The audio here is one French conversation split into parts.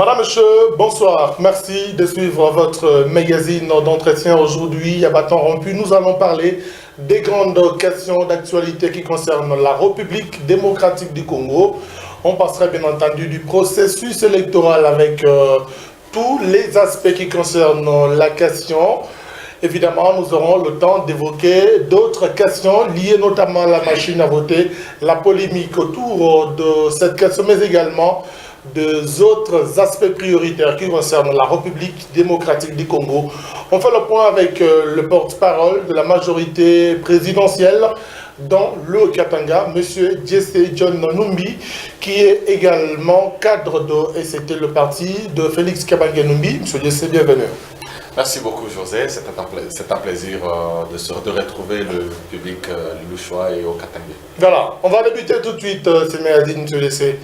Madame, monsieur, bonsoir. Merci de suivre votre magazine d'entretien aujourd'hui à Bâton Rompu. Nous allons parler des grandes questions d'actualité qui concernent la République démocratique du Congo. On passera bien entendu du processus électoral avec tous les aspects qui concernent la question. Évidemment, nous aurons le temps d'évoquer d'autres questions liées notamment à la machine à voter, la polémique autour de cette question, mais également des autres aspects prioritaires qui concernent la République démocratique du Congo. On fait le point avec le porte-parole de la majorité présidentielle dans le Katanga, M. Jesse John Numbi, qui est également cadre de, et c'était le parti de Félix Kabange Numbi. M. Jesse, bienvenue. Merci beaucoup José, c'est un plaisir de retrouver le public louchois et au Katanga. Voilà, on va débuter tout de suite, M. Jesse.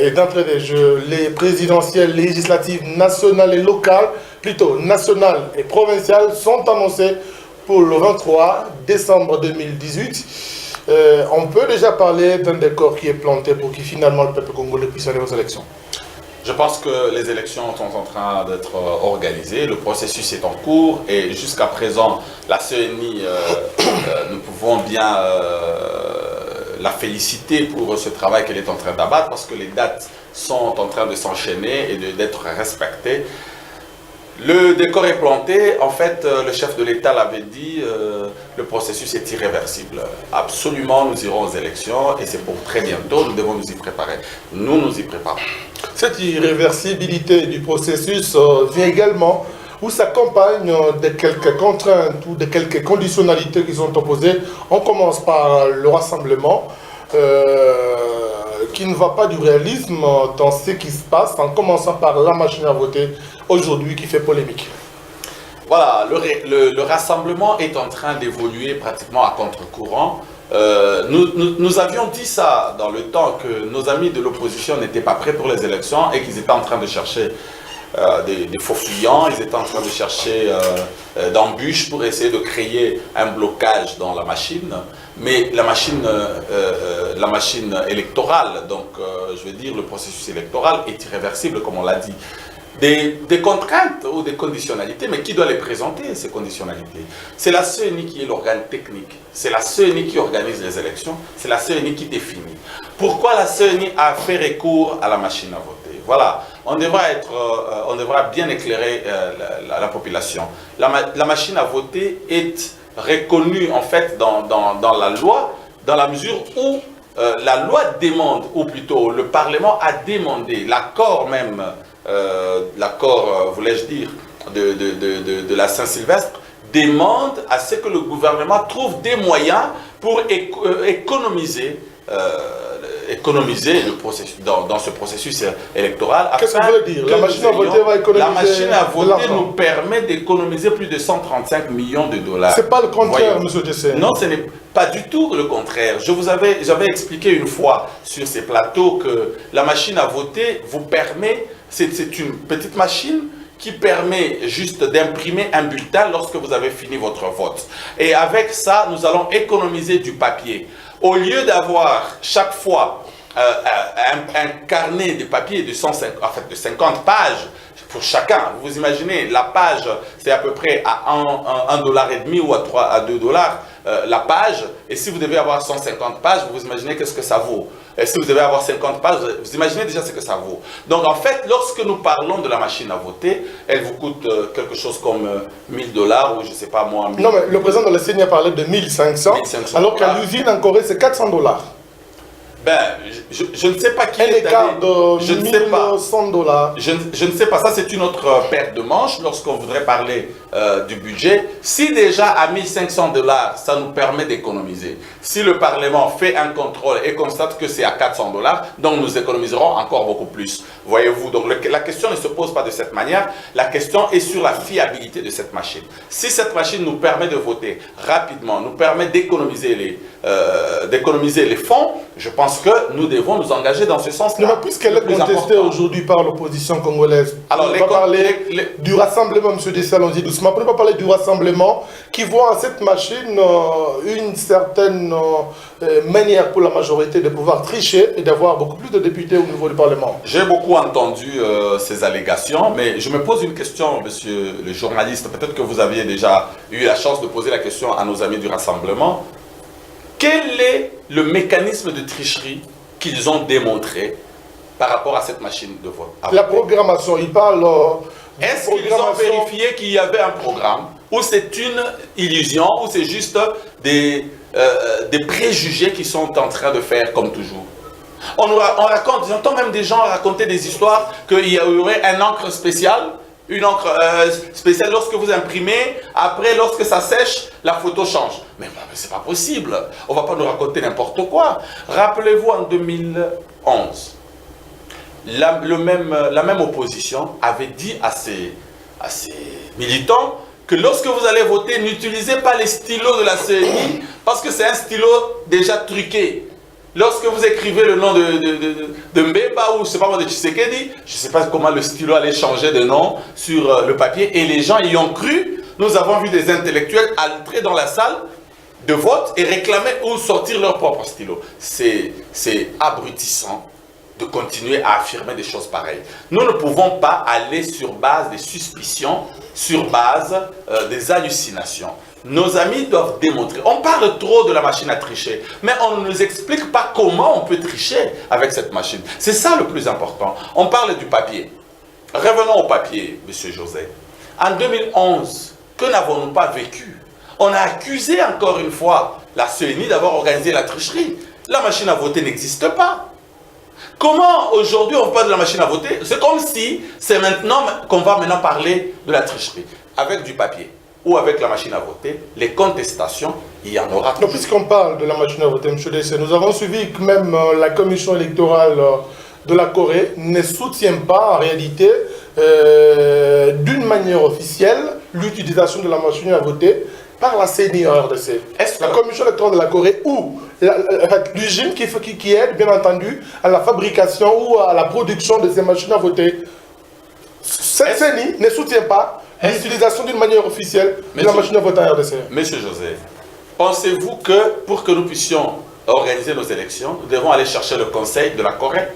Et d'entrée des jeux, les présidentielles législatives nationales et locales, plutôt nationales et provinciales, sont annoncées pour le 23 décembre 2018. On peut déjà parler d'un décor qui est planté pour que finalement le peuple congolais puisse aller aux élections. Je pense que les élections sont en train d'être organisées, le processus est en cours et jusqu'à présent, la CENI, nous pouvons bien la féliciter pour ce travail qu'elle est en train d'abattre parce que les dates sont en train de s'enchaîner et d'être respectées. Le décor est planté, en fait le chef de l'État l'avait dit, le processus est irréversible. Absolument nous irons aux élections et c'est pour très bientôt, nous devons nous y préparer. Nous nous y préparons. Cette irréversibilité du processus vient également ou s'accompagne de quelques contraintes ou de quelques conditionnalités qui sont opposées. On commence par le rassemblement, qui ne va pas du réalisme dans ce qui se passe, en commençant par la machine à voter aujourd'hui qui fait polémique. Voilà, le rassemblement est en train d'évoluer pratiquement à contre-courant. Nous avions dit ça dans le temps que nos amis de l'opposition n'étaient pas prêts pour les élections et qu'ils étaient en train de chercher des faux fuyants, ils étaient en train de chercher d'embûches pour essayer de créer un blocage dans la machine. Mais la machine électorale, donc je veux dire le processus électoral est irréversible comme on l'a dit. Des contraintes ou des conditionnalités, mais qui doit les présenter, ces conditionnalités? C'est la CENI qui est l'organe technique, c'est la CENI qui organise les élections, c'est la CENI qui définit. Pourquoi la CENI a fait recours à la machine à voter? Voilà, on devra bien éclairer la population. La machine à voter est reconnue en fait dans la loi, dans la mesure où la loi demande, ou plutôt le Parlement a demandé, l'accord même, l'accord, voulais-je dire, de la Saint-Sylvestre, demande à ce que le gouvernement trouve des moyens pour économiser le processus, dans ce processus électoral. Qu'est-ce que vous voulez dire? La machine à voter va économiser. La machine à voter nous permet d'économiser plus de 135 millions de dollars. C'est pas le contraire, M. Jesse. Non, ce n'est pas du tout le contraire. J'avais expliqué une fois sur ces plateaux que la machine à voter vous permet, c'est une petite machine qui permet juste d'imprimer un bulletin lorsque vous avez fini votre vote. Et avec ça, nous allons économiser du papier. Au lieu d'avoir chaque fois un carnet de papier de 50 pages pour chacun, vous imaginez, la page c'est à peu près à $1,50 ou à $2 la page, et si vous devez avoir 150 pages, vous imaginez qu'est-ce que ça vaut. Et si vous devez avoir 50 pages, vous imaginez déjà ce que ça vaut. Donc en fait, lorsque nous parlons de la machine à voter, elle vous coûte quelque chose comme $1,000 ou je ne sais pas moi. Non mais le président de la CENI a parlé de 1500, alors qu'à l'usine en Corée c'est $400. Ben, je ne sais pas qui est allé. Je ne sais pas. $1,100. Je ne sais pas. Ça, c'est une autre paire de manches lorsqu'on voudrait parler du budget. Si déjà à $1,500, ça nous permet d'économiser. Si le Parlement fait un contrôle et constate que c'est à $400, donc nous économiserons encore beaucoup plus. Voyez-vous, donc la question ne se pose pas de cette manière. La question est sur la fiabilité de cette machine. Si cette machine nous permet de voter rapidement, nous permet d'économiser les fonds, je pense pense que nous devons nous engager dans ce sens-là. Puisqu'elle est contestée aujourd'hui par l'opposition congolaise, alors on ne peut pas parler du rassemblement, M. Dessé, allons-y doucement, on ne peut pas parler du rassemblement qui voit en cette machine une certaine manière pour la majorité de pouvoir tricher et d'avoir beaucoup plus de députés au niveau du Parlement. J'ai beaucoup entendu ces allégations, mais je me pose une question, monsieur le journaliste, peut-être que vous aviez déjà eu la chance de poser la question à nos amis du rassemblement. Quel est le mécanisme de tricherie qu'ils ont démontré par rapport à cette machine de vote? La programmation, ils parlent... Est-ce qu'ils ont vérifié qu'il y avait un programme, ou c'est une illusion, ou c'est juste des préjugés qui sont en train de faire comme toujours? On raconte, j'entends même des gens raconter des histoires qu'il y aurait un encre spéciale, une encre spéciale lorsque vous imprimez, après lorsque ça sèche, la photo change. Mais c'est pas possible, on va pas nous raconter n'importe quoi. Rappelez-vous en 2011, la même opposition avait dit à ses militants que lorsque vous allez voter, n'utilisez pas les stylos de la CENI parce que c'est un stylo déjà truqué. Lorsque vous écrivez le nom de Mbemba ou je ne sais pas moi de Tshisekedi, je ne sais pas comment le stylo allait changer de nom sur le papier et les gens y ont cru. Nous avons vu des intellectuels entrer dans la salle de vote et réclamer ou sortir leur propre stylo. C'est abrutissant de continuer à affirmer des choses pareilles. Nous ne pouvons pas aller sur base des suspicions, sur base des hallucinations. Nos amis doivent démontrer. On parle trop de la machine à tricher, mais on ne nous explique pas comment on peut tricher avec cette machine. C'est ça le plus important. On parle du papier. Revenons au papier, M. José. En 2011, que n'avons-nous pas vécu? On a accusé encore une fois la CENI d'avoir organisé la tricherie. La machine à voter n'existe pas. Comment aujourd'hui on parle de la machine à voter? C'est comme si c'est maintenant qu'on va maintenant parler de la tricherie. Avec du papier ou avec la machine à voter, les contestations, il y en aura toujours. Puisqu'on parle de la machine à voter, M. Dessé, nous avons suivi que même la commission électorale de la Corée ne soutient pas en réalité d'une manière officielle l'utilisation de la machine à voter par la CENI en RDC. Est-ce que la commission électorale de la Corée ou l'usine qui aide bien entendu à la fabrication ou à la production de ces machines à voter, cette CENI ne soutient pas l'utilisation d'une manière officielle de la machine à voter en RDC. Monsieur José, pensez-vous que pour que nous puissions organiser nos élections, nous devons aller chercher le conseil de la Corée?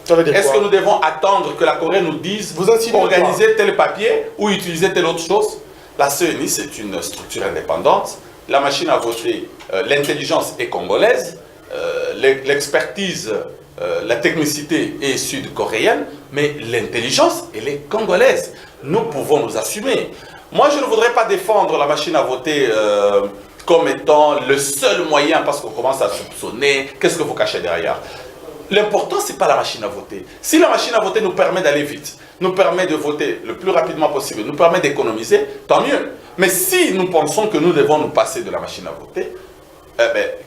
Est-ce que nous devons attendre que la Corée nous dise organiser tel papier ou utiliser telle autre chose? La CENI, c'est une structure indépendante. La machine à voter, l'intelligence est congolaise, l'expertise, la technicité est sud-coréenne, mais l'intelligence, elle est congolaise. Nous pouvons nous assumer. Moi, je ne voudrais pas défendre la machine à voter comme étant le seul moyen, parce qu'on commence à soupçonner. Qu'est-ce que vous cachez derrière? L'important, ce n'est pas la machine à voter. Si la machine à voter nous permet d'aller vite, nous permet de voter le plus rapidement possible, nous permet d'économiser, tant mieux. Mais si nous pensons que nous devons nous passer de la machine à voter,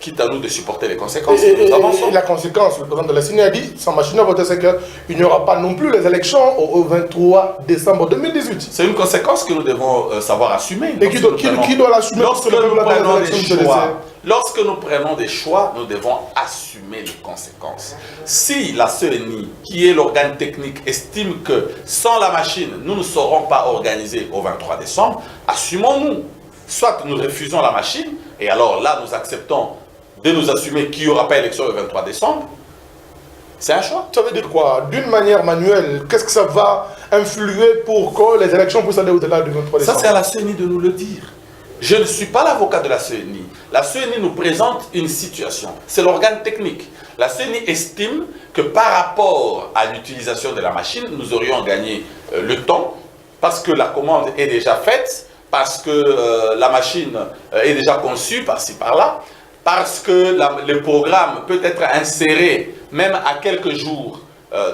quitte à nous de supporter les conséquences, nous avançons. Et la conséquence, le président de la CENI a dit, sans machine à voter, c'est qu'il n'y aura pas non plus les élections au 23 décembre 2018. C'est une conséquence que nous devons savoir assumer. Et qui doit l'assumer? Lorsque nous prenons des choix, nous devons assumer les conséquences. Si la CENI, qui est l'organe technique, estime que sans la machine, nous ne serons pas organisés au 23 décembre, assumons-nous. Soit nous refusons la machine, et alors là, nous acceptons de nous assumer qu'il n'y aura pas élection le 23 décembre. C'est un choix. Ça veut dire quoi? D'une manière manuelle, qu'est-ce que ça va influer pour que les élections puissent aller au-delà du 23 décembre? Ça, c'est à la CENI de nous le dire. Je ne suis pas l'avocat de la CENI. La CENI nous présente une situation. C'est l'organe technique. La CENI estime que par rapport à l'utilisation de la machine, nous aurions gagné le temps, parce que la commande est déjà faite, parce que la machine est déjà conçue par-ci par-là, parce que le programme peut être inséré même à quelques jours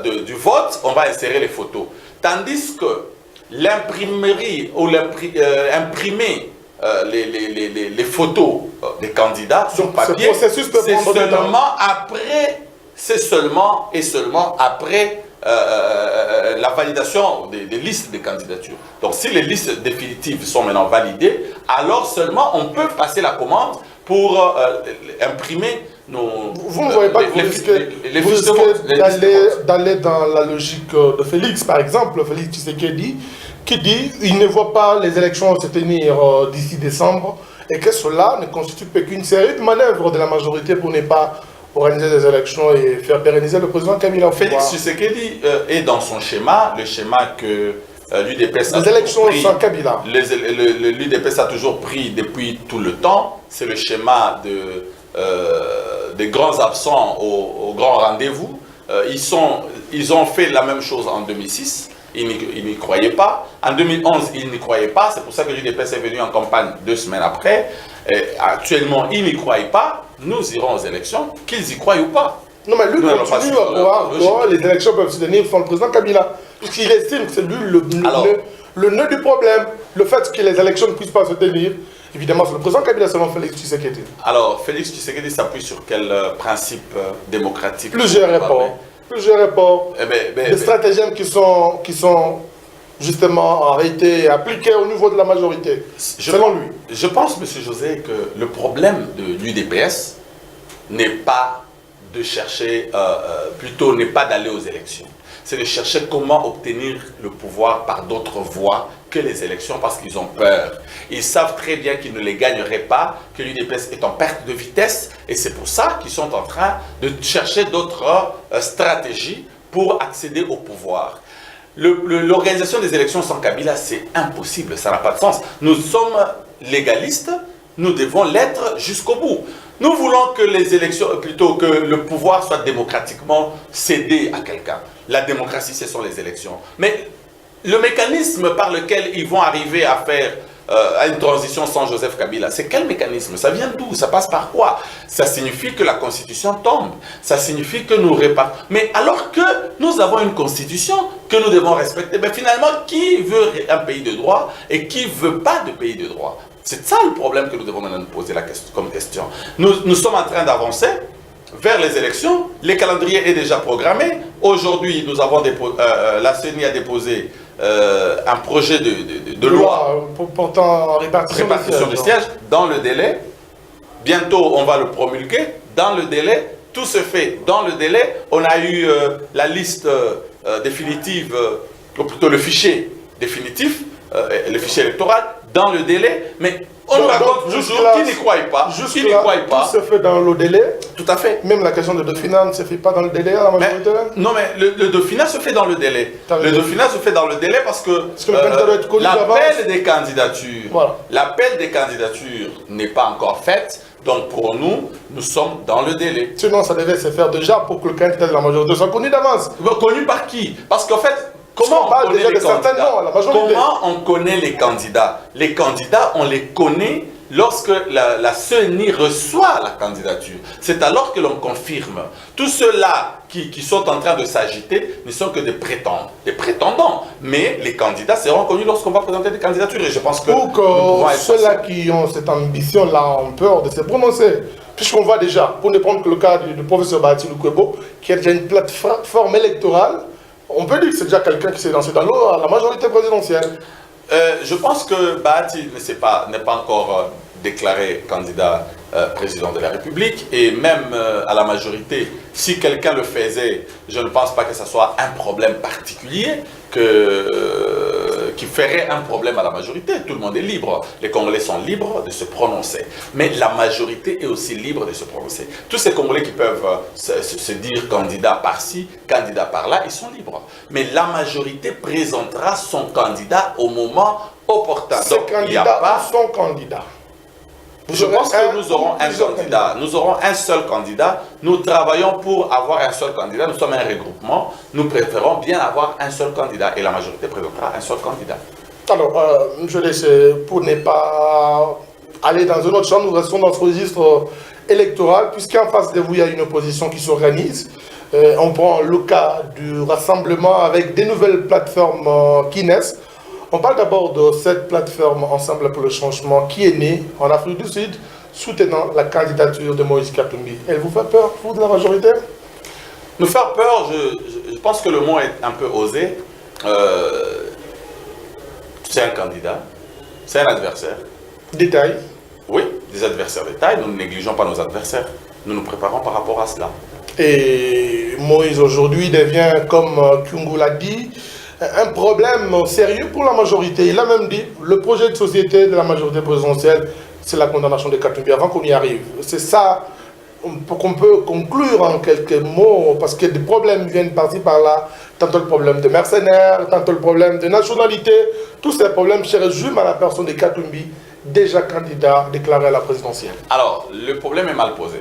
du vote, on va insérer les photos. Tandis que l'imprimerie ou imprimer les photos des candidats sur papier, c'est seulement après la validation des listes de candidatures. Donc si les listes définitives sont maintenant validées, alors seulement on peut passer la commande pour imprimer Vous ne voyez pas que vous risquez d'aller dans la logique de Félix, par exemple, Félix Tshisekedi, qui dit qu'il ne voit pas les élections se tenir d'ici décembre et que cela ne constitue qu'une série de manœuvres de la majorité pour ne pas organiser des élections et faire pérenniser le président Kabila. Félix Tshisekedi est dans son schéma, le schéma que l'UDPS a les élections pris, sans Kabila. L'UDPS a toujours pris depuis tout le temps. C'est le schéma des grands absents au grand rendez-vous. Ils ont fait la même chose en 2006. Ils n'y croyaient pas. En 2011, ils n'y croyaient pas. C'est pour ça que l'UDPS est venu en campagne 2 semaines après. Et actuellement, ils n'y croient pas. Nous irons aux élections, qu'ils y croient ou pas. Non, mais lui continue à croire que les élections peuvent se tenir sans le président Kabila. Puisqu'il estime que c'est lui le nœud du problème. Le fait que les élections ne puissent pas se tenir, évidemment, c'est le président Kabila selon Félix Tshisekedi. Alors, Félix Tshisekedi s'appuie sur quel principe démocratique? Plusieurs rapports. Des stratagèmes qui sont justement arrêtés et appliqués au niveau de la majorité, selon lui. Je pense, M. José, que le problème de l'UDPS n'est pas de chercher, plutôt n'est pas d'aller aux élections. C'est de chercher comment obtenir le pouvoir par d'autres voies que les élections parce qu'ils ont peur. Ils savent très bien qu'ils ne les gagneraient pas, que l'UDPS est en perte de vitesse et c'est pour ça qu'ils sont en train de chercher d'autres stratégies pour accéder au pouvoir. L'organisation des élections sans Kabila, c'est impossible, ça n'a pas de sens. Nous sommes légalistes, nous devons l'être jusqu'au bout. Nous voulons que les élections, plutôt que le pouvoir soit démocratiquement cédé à quelqu'un. La démocratie, ce sont les élections. Mais le mécanisme par lequel ils vont arriver à faire à une transition sans Joseph Kabila, c'est quel mécanisme? Ça vient d'où? Ça passe par quoi? Ça signifie que la constitution tombe. Ça signifie que nous répartons. Mais alors que nous avons une constitution que nous devons respecter, mais finalement, qui veut un pays de droit et qui ne veut pas de pays de droit? C'est ça le problème que nous devons maintenant nous poser comme question. Nous sommes en train d'avancer vers les élections. Le calendrier est déjà programmé. Aujourd'hui, nous avons la CENI a déposé un projet de loi portant répartition des sièges dans le délai. Bientôt, on va le promulguer dans le délai. Tout se fait dans le délai. On a eu la liste définitive, ou plutôt le fichier définitif, le fichier électoral, dans le délai, mais on nous raconte toujours qu'ils n'y croient pas. Qui n'y croient pas. Tout se fait dans le délai. Tout à fait. Même la question de Dauphinat ne se fait pas dans le délai à la majorité. Non, mais le Dauphinat se fait dans le délai. Le Dauphinat se fait dans le délai parce que l'appel des candidatures, l'appel des candidatures n'est pas encore fait. Donc pour nous, nous sommes dans le délai. Sinon, ça devait se faire déjà pour que le candidat de la majorité soit connu d'avance. Connu par qui? Parce qu'en fait, comment on connaît les candidats? Les candidats, on les connaît lorsque la CENI reçoit la candidature. C'est alors que l'on confirme. Tous ceux-là qui sont en train de s'agiter ne sont que des prétendants. Mais les candidats seront connus lorsqu'on va présenter des candidatures. Et je pense que ceux-là qui ont cette ambition-là ont peur de se prononcer. Puisqu'on voit déjà, pour ne prendre que le cas du professeur Bahati Lukwebo, qui a déjà une plateforme électorale, on peut dire que c'est déjà quelqu'un qui s'est lancé dans l'eau à la majorité présidentielle. Je pense que Bahati n'est pas encore déclaré candidat président de la République. Et même à la majorité, si quelqu'un le faisait, je ne pense pas que ce soit un problème particulier qui ferait un problème à la majorité. Tout le monde est libre. Les Congolais sont libres de se prononcer. Mais la majorité est aussi libre de se prononcer. Tous ces Congolais qui peuvent se dire candidat par-ci, candidat par-là, ils sont libres. Mais la majorité présentera son candidat au moment opportun. Ce candidat ou son candidat? Je pense que nous aurons un candidat. Nous aurons un seul candidat. Nous travaillons pour avoir un seul candidat. Nous sommes un regroupement. Nous préférons bien avoir un seul candidat. Et la majorité présentera un seul candidat. Alors, je laisse, pour ne pas aller dans un autre champ, nous restons dans ce registre électoral, puisqu'en face de vous, il y a une opposition qui s'organise. On prend le cas du rassemblement avec des nouvelles plateformes qui naissent. On parle d'abord de cette plateforme Ensemble pour le changement qui est née en Afrique du Sud, soutenant la candidature de Moïse Katumbi. Elle vous fait peur, vous, de la majorité? Nous faire peur, je pense que le mot est un peu osé. C'est un candidat, c'est un adversaire. Détail. Oui, des adversaires de taille, nous ne négligeons pas nos adversaires. Nous nous préparons par rapport à cela. Et Moïse aujourd'hui devient, comme Kyungu l'a dit, un problème sérieux pour la majorité. Il a même dit, le projet de société de la majorité présidentielle, c'est la condamnation de Katumbi, avant qu'on y arrive. C'est ça qu'on peut conclure en quelques mots, parce que des problèmes viennent par-ci par-là, tantôt le problème de mercenaires, tantôt le problème de nationalité, tous ces problèmes se résument à la personne de Katumbi, déjà candidat déclaré à la présidentielle. Alors, le problème est mal posé.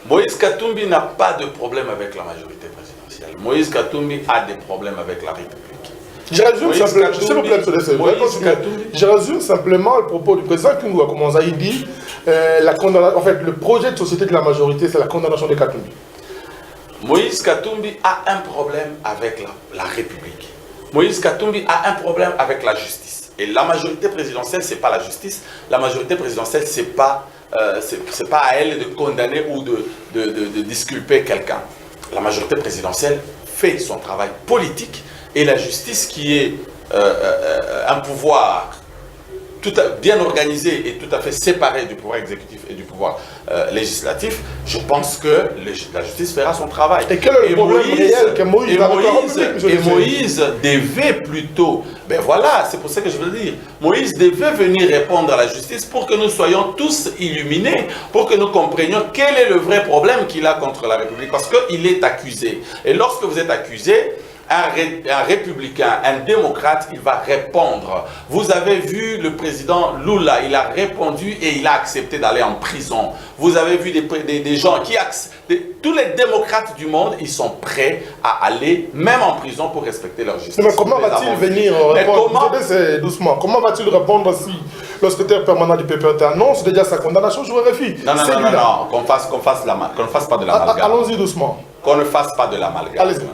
Moïse Katumbi n'a pas de problème avec la majorité présidentielle. Moïse Katumbi a des problèmes avec la République. Je résume simplement le propos du président Kyungu a commencé. Il dit en fait, le projet de société de la majorité, c'est la condamnation de Katumbi. Moïse Katumbi a un problème avec la République. Moïse Katumbi a un problème avec la justice. Et la majorité présidentielle, ce n'est pas la justice. La majorité présidentielle, ce n'est pas à elle de condamner ou de disculper quelqu'un. La majorité présidentielle fait son travail politique. Et la justice, qui est un pouvoir bien organisé et tout à fait séparé du pouvoir exécutif et du pouvoir législatif, je pense que la justice fera son travail. Et quel est le problème réel que Moïse a avec la République, et Moïse devait plutôt, ben voilà, c'est pour ça que je veux dire, Moïse devait venir répondre à la justice pour que nous soyons tous illuminés, pour que nous comprenions quel est le vrai problème qu'il a contre la République, parce qu'il est accusé. Et lorsque vous êtes accusé, un républicain, un démocrate, il va répondre. Vous avez vu le président Lula, il a répondu et il a accepté d'aller en prison. Vous avez vu des gens qui tous les démocrates du monde, ils sont prêts à aller même en prison pour respecter leur justice. Mais comment va-t-il venir répondre? Doucement. Comment va-t-il répondre si le secrétaire permanent du PPRT annonce déjà sa condamnation? Je vérifie. Non, qu'on fasse pas de l'amalgame. Allons-y doucement. Qu'on ne fasse pas de l'amalgame. Allez-y.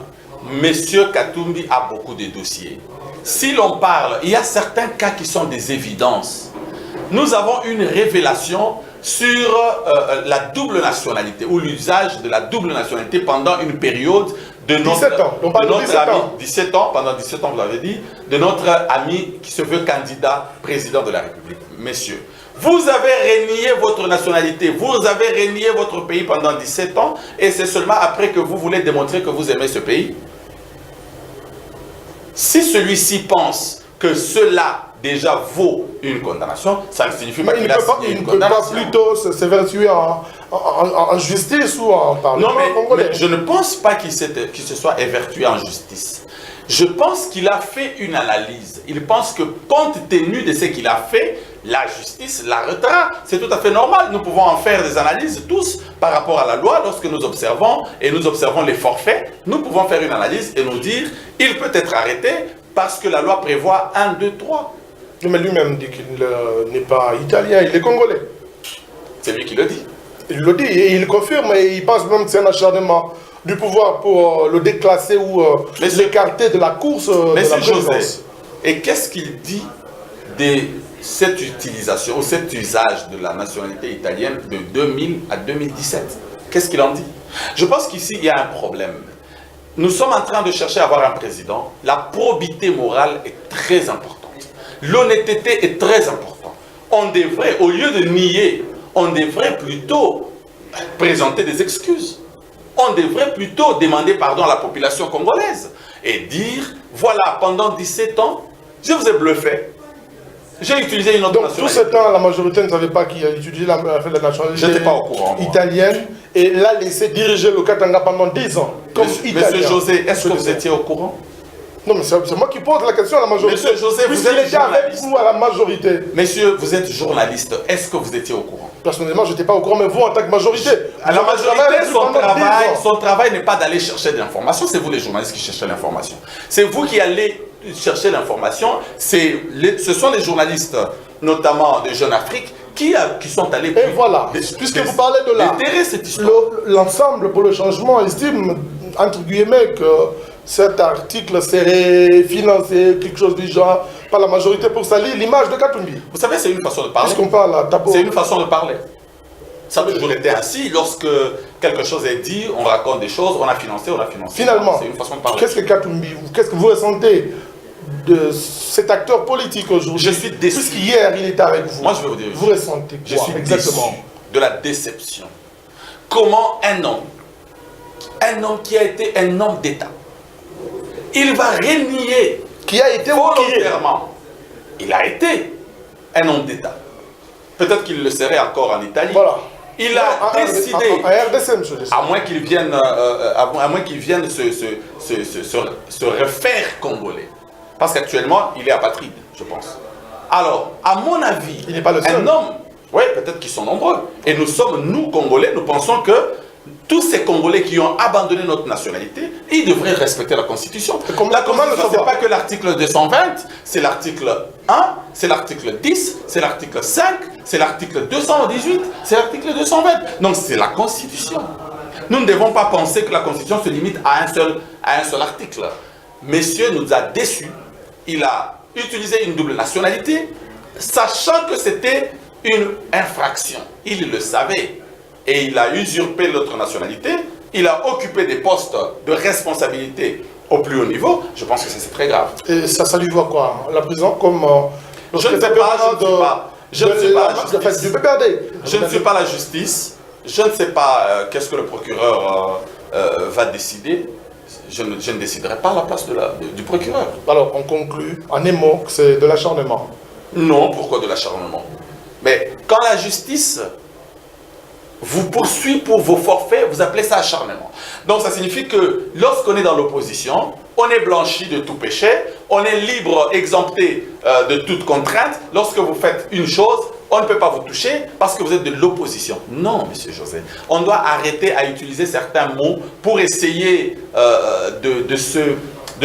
Monsieur Katumbi a beaucoup de dossiers. Si l'on parle, il y a certains cas qui sont des évidences. Nous avons une révélation sur la double nationalité ou l'usage de la double nationalité pendant une période de notre, 17 ans. On parle de 17 ami, ans. 17 ans, pendant 17 ans, vous l'avez dit, de notre ami qui se veut candidat président de la République. Messieurs, vous avez renié votre nationalité, vous avez renié votre pays pendant 17 ans et c'est seulement après que vous voulez démontrer que vous aimez ce pays. Si celui-ci pense que cela déjà vaut une condamnation, ça ne signifie pas qu'il a signé une condamnation. Il ne peut pas plutôt s'évertuer en justice ou en parlement congolais. Mais je ne pense pas qu'il se soit évertué en justice. Je pense qu'il a fait une analyse. Il pense que compte tenu de ce qu'il a fait, la justice l'arrêtera. C'est tout à fait normal. Nous pouvons en faire des analyses tous par rapport à la loi. Lorsque nous observons les forfaits, nous pouvons faire une analyse et nous dire il peut être arrêté parce que la loi prévoit 1, 2, 3. Mais lui-même dit qu'il n'est pas italien, il est congolais. C'est lui qui le dit. Il le dit et il confirme et il pense même que c'est un acharnement du pouvoir pour le déclasser ou l'écarter de la course de la présidence. Et qu'est-ce qu'il dit de cette utilisation ou cet usage de la nationalité italienne de 2000 à 2017? Qu'est-ce qu'il en dit? Je pense qu'ici, il y a un problème. Nous sommes en train de chercher à avoir un président. La probité morale est très importante. L'honnêteté est très importante. On devrait, au lieu de nier, on devrait plutôt présenter des excuses. On devrait plutôt demander pardon à la population congolaise et dire, voilà, pendant 17 ans, je vous ai bluffé. J'ai utilisé une autre nationalité. Donc, tout ce temps, la majorité ne savait pas qui a utilisé la nationalité Je n'étais pas au courant, italienne et l'a laissé diriger le Katanga pendant 10 ans. Comme Monsieur José, est-ce que vous étiez au courant? Non, mais c'est moi qui pose la question à la majorité. Monsieur José, vous êtes était avec vous à la majorité. Monsieur, vous êtes journaliste. Est-ce que vous étiez au courant? Personnellement, je n'étais pas au courant, mais vous, en tant que majorité. À la majorité, son travail n'est pas d'aller chercher de l'information. C'est vous les journalistes qui cherchez l'information. C'est vous qui allez chercher l'information. Ce sont les journalistes, notamment de Jeune Afrique, qui sont allés... Et voilà, puisque vous parlez de là, l'ensemble pour le changement estime, entre guillemets, que cet article serait financé, quelque chose du genre, par la majorité pour salir l'image de Katumbi. Vous savez, c'est une façon de parler. Puisqu'on parle à Tabo. C'est une façon de parler. Ça a toujours été ainsi. Lorsque quelque chose est dit, on raconte des choses, on a financé, Finalement, c'est une façon de parler. Qu'est-ce que Katumbi, qu'est-ce que vous ressentez de cet acteur politique aujourd'hui? Je suis déçu. Puisqu'hier, il était avec vous. Moi, je vais vous dire. Vous ressentez quoi exactement? De la déception. comment un homme qui a été un homme d'État, il va renier qui a été volontairement, il a été un homme d'État. Peut-être qu'il le serait encore en Italie. Voilà. Il a décidé, à moins qu'il vienne, se refaire congolais. Parce qu'actuellement, il est apatride, je pense. Alors, à mon avis, il n'est pas le seul. Un homme, oui, peut-être qu'ils sont nombreux. Et nous, Congolais, nous pensons que tous ces Congolais qui ont abandonné notre nationalité, ils devraient respecter la Constitution. La Constitution, ce n'est pas que l'article 220, c'est l'article 1, c'est l'article 10, c'est l'article 5, c'est l'article 218, c'est l'article 220. Donc c'est la Constitution. Nous ne devons pas penser que la Constitution se limite à un seul article. Monsieur nous a déçus. Il a utilisé une double nationalité, sachant que c'était une infraction. Il le savait. Et il a usurpé notre nationalité, il a occupé des postes de responsabilité au plus haut niveau. Je pense que c'est très grave. Et ça lui voit quoi? La prison comme... je ne sais pas, je ne suis pas la justice. Je ne suis pas la justice. Je ne sais pas qu'est-ce que le procureur va décider. Je ne déciderai pas à la place du procureur. Alors, on conclut en un mot que c'est de l'acharnement. Non, pourquoi de l'acharnement? Mais quand la justice vous poursuit pour vos forfaits, vous appelez ça acharnement. Donc ça signifie que lorsqu'on est dans l'opposition, on est blanchi de tout péché, on est libre, exempté de toute contrainte. Lorsque vous faites une chose, on ne peut pas vous toucher parce que vous êtes de l'opposition. Non, monsieur José. On doit arrêter à utiliser certains mots pour essayer de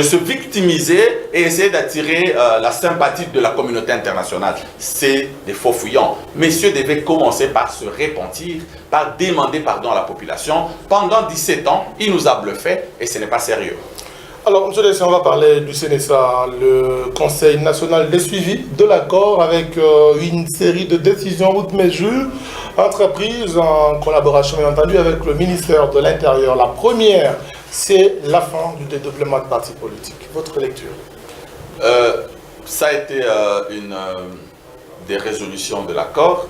se victimiser et essayer d'attirer la sympathie de la communauté internationale. C'est des faux fouillants. Messieurs devaient commencer par se repentir, par demander pardon à la population. Pendant 17 ans, il nous a bluffé et ce n'est pas sérieux. Alors, M. Dessé, on va parler du CNSA, le Conseil national de suivi de l'accord avec une série de décisions ou de mesures entreprises en collaboration, bien entendu, avec le ministère de l'Intérieur. La première, c'est la fin du dédoublement de partis politiques. Votre lecture? Ça a été une des résolutions de l'accord.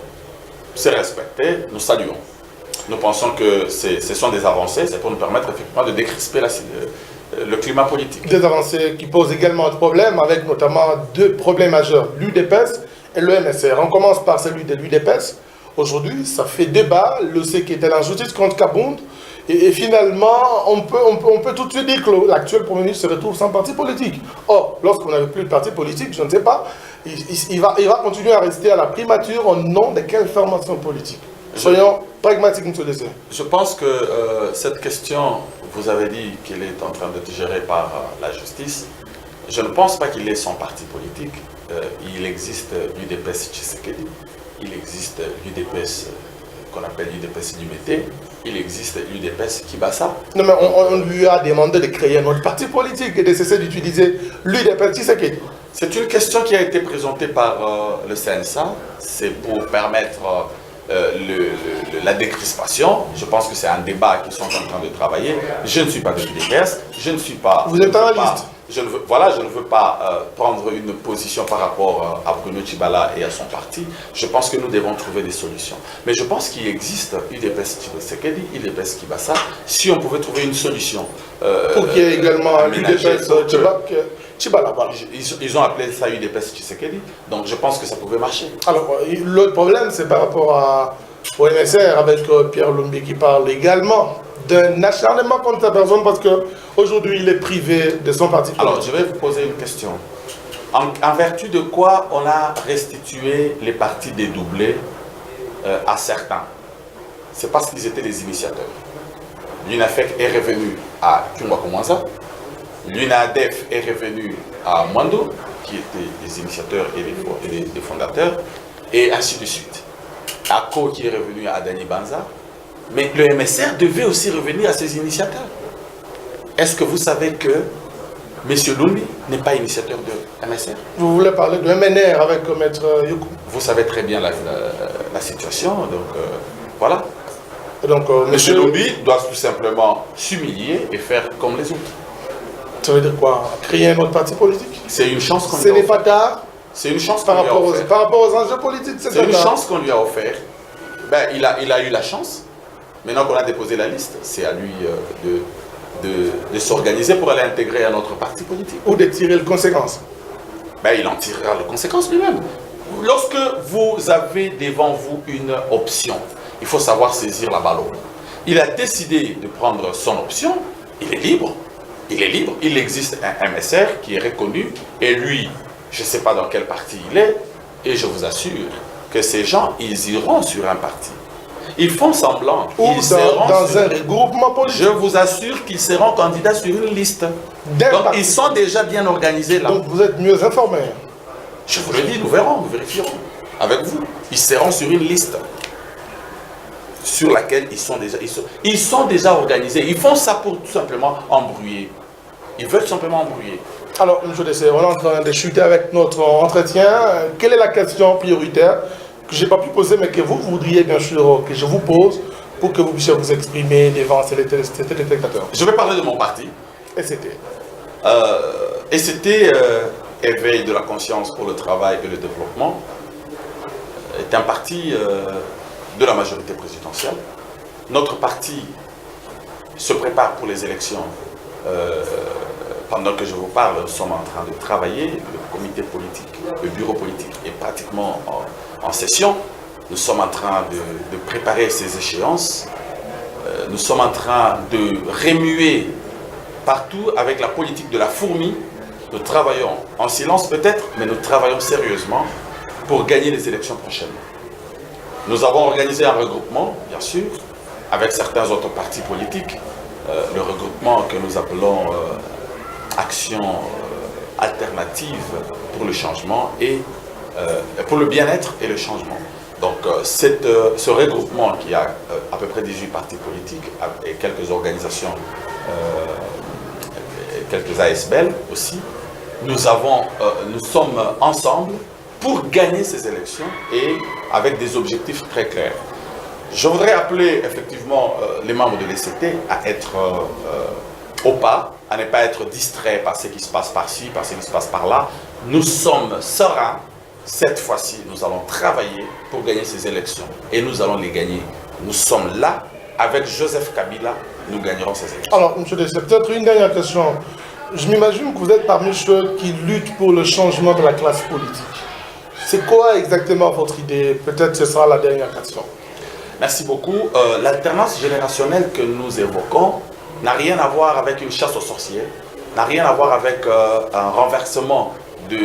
C'est respecté, nous saluons. Nous pensons que ce sont des avancées, c'est pour nous permettre effectivement de décrisper le climat politique. Des avancées qui posent également un problème, avec notamment deux problèmes majeurs, l'UDPS et le MSR. On commence par celui de l'UDPS. Aujourd'hui, ça fait débat, le C qui était en justice contre Kabound. Et finalement, on peut tout de suite dire que l'actuel Premier ministre se retrouve sans parti politique. Or, lorsqu'on n'avait plus de parti politique, je ne sais pas, il va continuer à rester à la primature au nom de quelle formation politique? Soyons pragmatiques, M. Dessé. Je pense que cette question, vous avez dit qu'elle est en train d'être gérée par la justice. Je ne pense pas qu'il ait son parti politique. Il existe l'UDPS Tshisekedi, il existe l'UDPS qu'on appelle l'UDPS Lumete, il existe l'UDPS Kibasa. Non, mais on lui a demandé de créer un autre parti politique et de cesser d'utiliser l'UDPS Tshisekedi. C'est une question qui a été présentée par le CNSA. C'est pour permettre la décrispation. Je pense que c'est un débat qu'ils sont en train de travailler. Je ne suis pas de l'UDPS, je ne suis pas... Vous êtes analyste. Je ne veux pas prendre une position par rapport à Bruno Tshibala et à son parti. Je pense que nous devons trouver des solutions. Mais je pense qu'il existe UDPS Tshisekedi, UDPS Kibasa. Si on pouvait trouver une solution... pour qu'il y ait également UDPS Tshibala. Ils ont appelé ça UDPS Tshisekedi. Donc je pense que ça pouvait marcher. Alors, l'autre problème, c'est par rapport au MSR, avec Pierre Lumbi qui parle également d'un acharnement contre sa personne parce qu'aujourd'hui, il est privé de son parti politique. Alors, je vais vous poser une question. En vertu de quoi on a restitué les partis dédoublés à certains? C'est parce qu'ils étaient des initiateurs. L'UNAFEC est revenu à Kyungwa-Komwanza, l'UNADEF est revenu à Mwando, qui étaient les initiateurs et les fondateurs, et ainsi de suite. ACO qui est revenu à Dani Banza. Mais le MSR devait aussi revenir à ses initiateurs. Est-ce que vous savez que M. Lumbi n'est pas initiateur de MSR? Vous voulez parler de MNR avec Maître Yoko? Vous savez très bien la situation, donc voilà. Donc, M. Lumbi doit tout simplement s'humilier et faire comme les autres. Ça veut dire quoi? Créer un autre parti politique? C'est une chance qu'on lui a offert. Ce n'est pas tard. C'est une chance qu'on lui a par rapport aux enjeux politiques, c'est une chance qu'on lui a offert. Ben, il a eu la chance. Maintenant qu'on a déposé la liste, c'est à lui de s'organiser pour aller intégrer un autre parti politique. Ou de tirer les conséquences. Ben, il en tirera les conséquences lui-même. Lorsque vous avez devant vous une option, il faut savoir saisir la balle au bon. Il a décidé de prendre son option, il est libre. Il est libre, il existe un MSR qui est reconnu, et lui, je ne sais pas dans quel parti il est, et je vous assure que ces gens, ils iront sur un parti. Ils font semblant. Ou ils seront dans un regroupement politique. Je vous assure qu'ils seront candidats sur une liste. Donc ils sont déjà bien organisés là. Donc vous êtes mieux informés. Je vous le dis, nous verrons, nous vérifierons avec vous. Ils seront sur une liste sur laquelle ils sont déjà organisés. Ils font ça pour tout simplement embrouiller. Ils veulent simplement embrouiller. Alors, M. Dessé, on est en train de chuter avec notre entretien. Quelle est la question prioritaire que je n'ai pas pu poser, mais que vous voudriez bien sûr que je vous pose pour que vous puissiez vous exprimer devant ces téléspectateurs? Je vais parler de mon parti. SCT. Éveil de la conscience pour le travail et le développement, est un parti de la majorité présidentielle. Notre parti se prépare pour les élections. Pendant que je vous parle, nous sommes en train de travailler. Le comité politique, le bureau politique est pratiquement en session. Nous sommes en train de préparer ces échéances. Nous sommes en train de remuer partout avec la politique de la fourmi. Nous travaillons en silence peut-être, mais nous travaillons sérieusement pour gagner les élections prochaines. Nous avons organisé un regroupement, bien sûr, avec certains autres partis politiques. Le regroupement que nous appelons Action alternative pour le changement et pour le bien-être et le changement. Donc ce regroupement qui a à peu près 18 partis politiques et quelques organisations, quelques ASBL aussi, nous sommes ensemble pour gagner ces élections et avec des objectifs très clairs. Je voudrais appeler effectivement les membres de l'ECT à être au pas, à ne pas être distraits par ce qui se passe par-ci, par ce qui se passe par-là. Nous sommes sereins. Cette fois-ci, nous allons travailler pour gagner ces élections et nous allons les gagner. Nous sommes là. Avec Joseph Kabila, nous gagnerons ces élections. Alors, M. Dessé, peut-être une dernière question. Je m'imagine que vous êtes parmi ceux qui luttent pour le changement de la classe politique. C'est quoi exactement votre idée? Peut-être que ce sera la dernière question. Merci beaucoup. L'alternance générationnelle que nous évoquons n'a rien à voir avec une chasse aux sorciers, n'a rien à voir avec un renversement de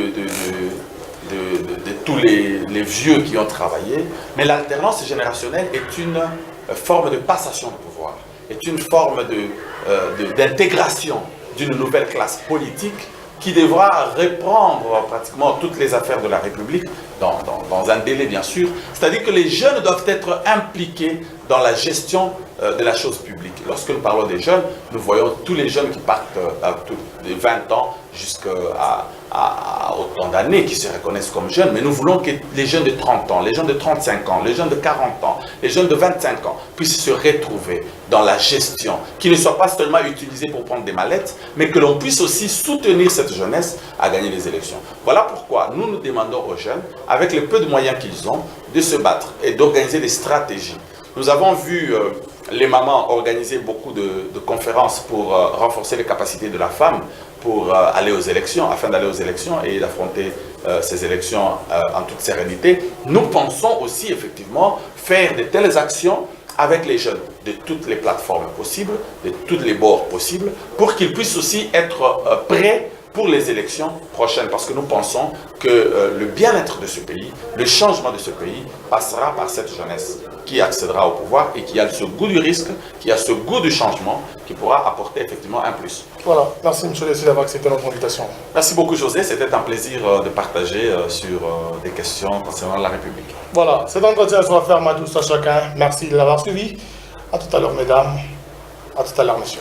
tous les vieux qui ont travaillé. Mais l'alternance générationnelle est une forme de passation de pouvoir, est une forme d'intégration d'une nouvelle classe politique qui devra reprendre pratiquement toutes les affaires de la République dans un délai bien sûr. C'est-à-dire que les jeunes doivent être impliqués dans la gestion de la chose publique. Lorsque nous parlons des jeunes, nous voyons tous les jeunes qui partent de 20 ans jusqu'à autant d'années qui se reconnaissent comme jeunes, mais nous voulons que les jeunes de 30 ans, les jeunes de 35 ans, les jeunes de 40 ans, les jeunes de 25 ans puissent se retrouver dans la gestion, qui ne soit pas seulement utilisée pour prendre des mallettes, mais que l'on puisse aussi soutenir cette jeunesse à gagner les élections. Voilà pourquoi nous nous demandons aux jeunes, avec le peu de moyens qu'ils ont, de se battre et d'organiser des stratégies. Nous avons vu les mamans organiser beaucoup de conférences pour renforcer les capacités de la femme pour aller aux élections, afin d'aller aux élections et d'affronter ces élections en toute sérénité. Nous pensons aussi effectivement faire de telles actions avec les jeunes de toutes les plateformes possibles, de tous les bords possibles, pour qu'ils puissent aussi être prêts pour les élections prochaines, parce que nous pensons que le bien-être de ce pays, le changement de ce pays passera par cette jeunesse qui accédera au pouvoir et qui a ce goût du risque, qui a ce goût du changement, qui pourra apporter effectivement un plus. Voilà, merci M. Dessé d'avoir accepté notre invitation. Merci beaucoup José, c'était un plaisir de partager sur des questions concernant la République. Voilà, cet entretien sera fermé à tous à chacun. Merci de l'avoir suivi. À tout à l'heure mesdames, à tout à l'heure messieurs.